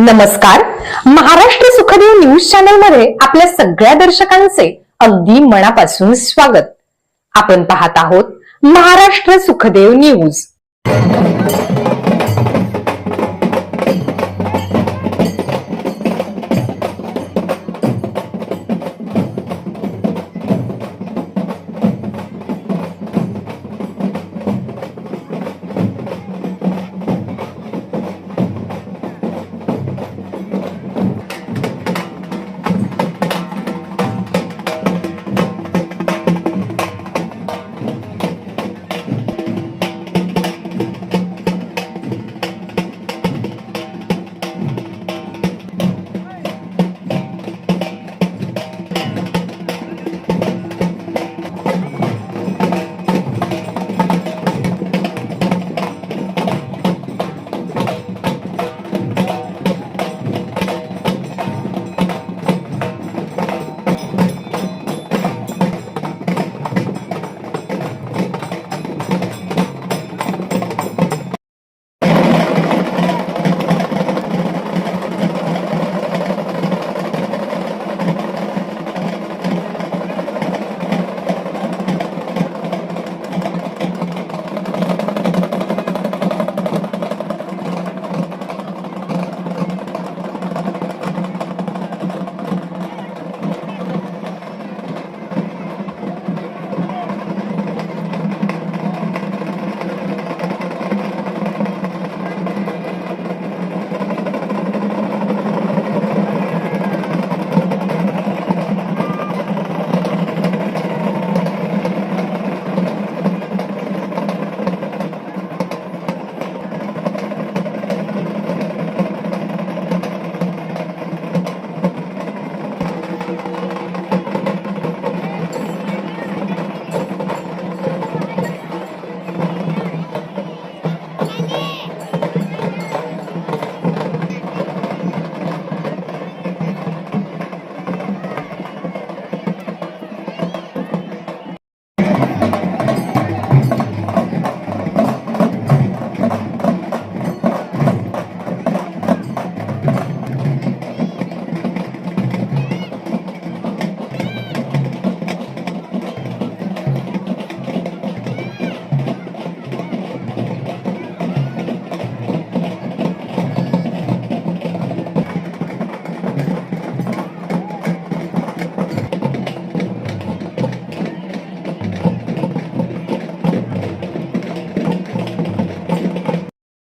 नमस्कार. Maharashtra Sukhdev news channel मध्ये आपल्या सगळ्या दर्शकांचे अगदी मनापासून स्वागत. आपण पाहत आहोत महाराष्ट्र सुखदेव न्यूज.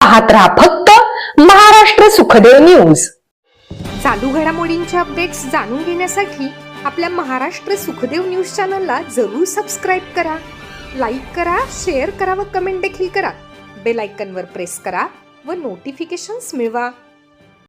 पाहत रहा फक्त महाराष्ट्र सुखदेव न्यूज. चालू घडामोडींचे अपडेट्स जाणून घेण्यासाठी आपल्या महाराष्ट्र सुखदेव न्यूज चॅनलला जरूर सबस्क्राईब करा, लाईक करा, शेअर करा व कमेंट देखील करा. बेल आयकॉनवर प्रेस करा व नोटिफिकेशन्स मिळवा.